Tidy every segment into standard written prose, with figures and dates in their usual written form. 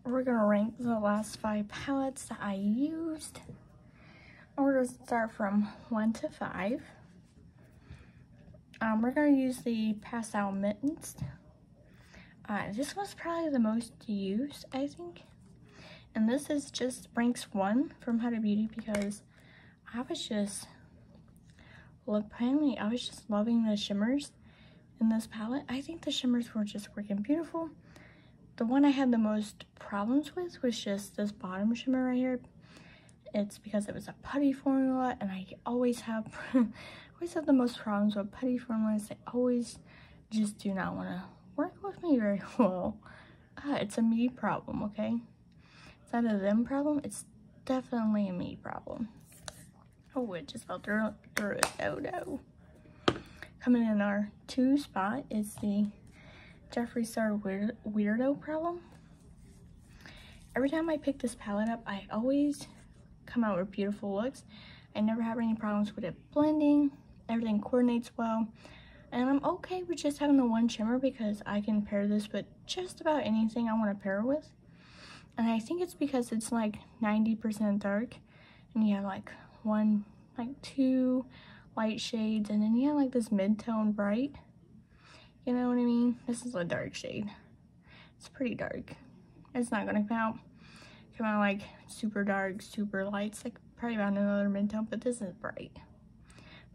we're gonna rank the last 5 palettes that I used. We're gonna start from 1 to 5. We're gonna use the Pastel Mittens. This was probably the most used, I think. And this is just ranks 1 from Huda Beauty because I was just loving the shimmers in this palette. I think the shimmers were just freaking beautiful. The one I had the most problems with was just this bottom shimmer right here. It's because it was a putty formula, and I always have the most problems with putty formulas. They always just do not want to work with me very well. It's a me problem, okay? It's not a them problem. It's definitely a me problem. Oh, it just fell through it. Oh no. Coming in our 2 spot is the Jeffree Star Weirdo Problem. Every time I pick this palette up, I always come out with beautiful looks. I never have any problems with it blending. Everything coordinates well. And I'm okay with just having the 1 shimmer because I can pair this with just about anything I want to pair with. And I think it's because it's like 90% dark. And you have like 2 light shades. And then you have like this mid-tone bright. You know what I mean? This is a dark shade. It's pretty dark. It's not going to come out like super dark, super light. It's like probably about another mid-tone, but this is bright.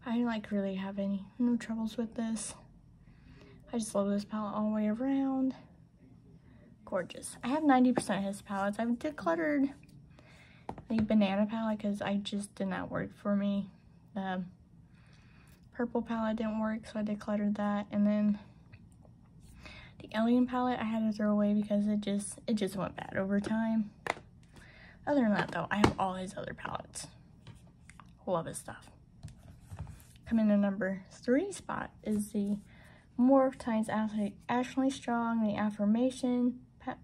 I didn't like really have no troubles with this. I just love this palette all the way around. Gorgeous. I have 90% of his palettes. I've decluttered the banana palette because I just did not work for me. The purple palette didn't work, so I decluttered that. And then the alien palette I had to throw away because it just went bad over time. Other than that though, I have all his other palettes. Love his stuff. Coming in number 3 spot is the Morphe times Ashley Strong, the Affirmation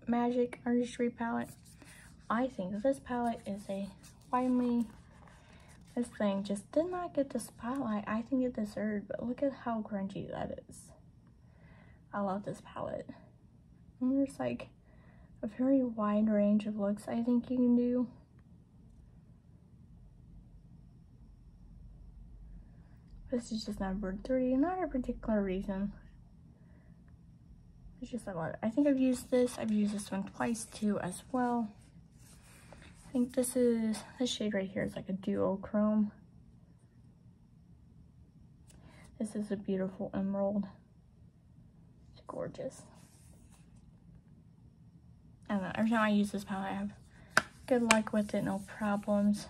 Magic Artistry palette. I think this palette is this thing just did not get the spotlight I think it deserved, but look at how grungy that is. I love this palette. And there's like a very wide range of looks I think you can do. This is just number 3, not a particular reason. It's just I love it. I think I've used this one twice too as well. I think this shade right here is like a duochrome. This is a beautiful emerald. It's gorgeous. I don't know, every time I use this palette I have good luck with it, no problems.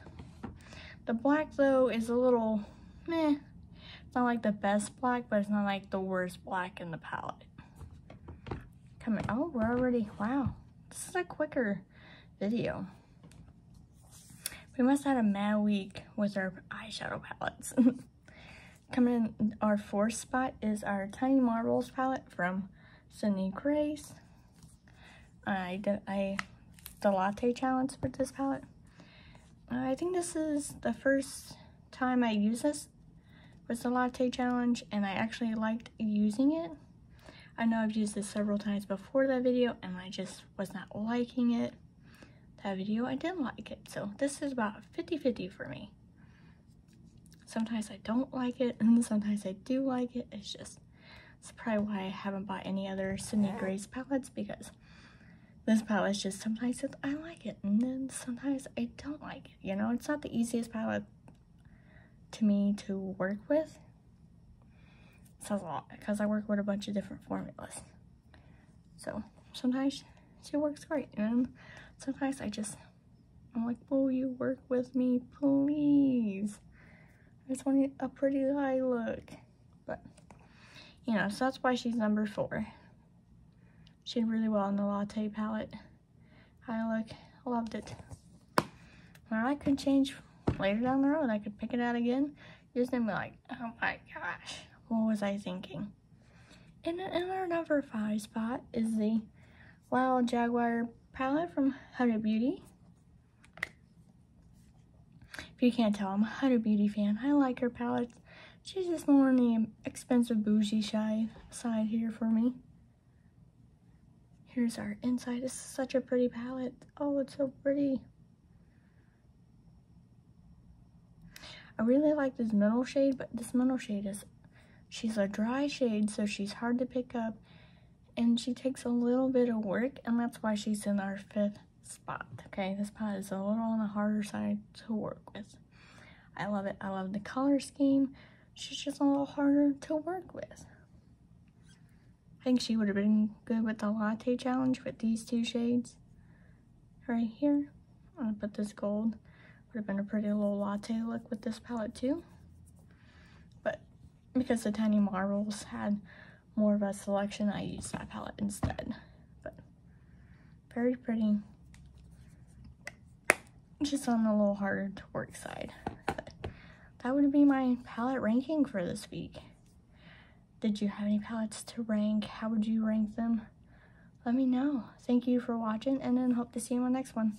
The black though is a little meh. It's not like the best black, but it's not like the worst black in the palette. Oh, we're already, wow. This is a quicker video. We must have had a mad week with our eyeshadow palettes. Coming in our 4th spot is our Tiny Marbles palette from Sydney Grace. I did the latte challenge with this palette. I think this is the first time I use this with the latte challenge, and I actually liked using it. I know I've used this several times before that video and I just was not liking it. That video I didn't like it, so this is about 50-50 for me. Sometimes I don't like it and sometimes I do like it. It's probably why I haven't bought any other Sydney Grace palettes, because this palette is just sometimes I like it and then sometimes I don't like it. You know, it's not the easiest palette to me to work with. It says a lot because I work with a bunch of different formulas. So sometimes she works great and sometimes I'm like, will you work with me, please? I just want a pretty eye look. But, you know, so that's why she's number 4. She did really well in the latte palette. Eye look, loved it. Now I could change later down the road. I could pick it out again. You're just gonna be like, oh my gosh, what was I thinking? And in our number 5 spot is the Wild Jaguar palette from Huda Beauty. If you can't tell, I'm a Huda Beauty fan. I like her palettes. She's just more on the expensive bougie side here for me. Here's our inside. This is such a pretty palette. Oh, it's so pretty. I really like this middle shade, but this middle shade she's a dry shade, so she's hard to pick up, and she takes a little bit of work, and that's why she's in our 5th spot. Okay, this palette is a little on the harder side to work with. I love it. I love the color scheme. She's just a little harder to work with. I think she would have been good with the latte challenge with these 2 shades right here. I'm gonna put this gold. Would have been a pretty little latte look with this palette too. But because the Tiny Marbles had more of a selection, I used that palette instead. But very pretty. Just on the little harder to work side. But that would be my palette ranking for this week. Did you have any palettes to rank? How would you rank them? Let me know. Thank you for watching, and then hope to see you in the next one.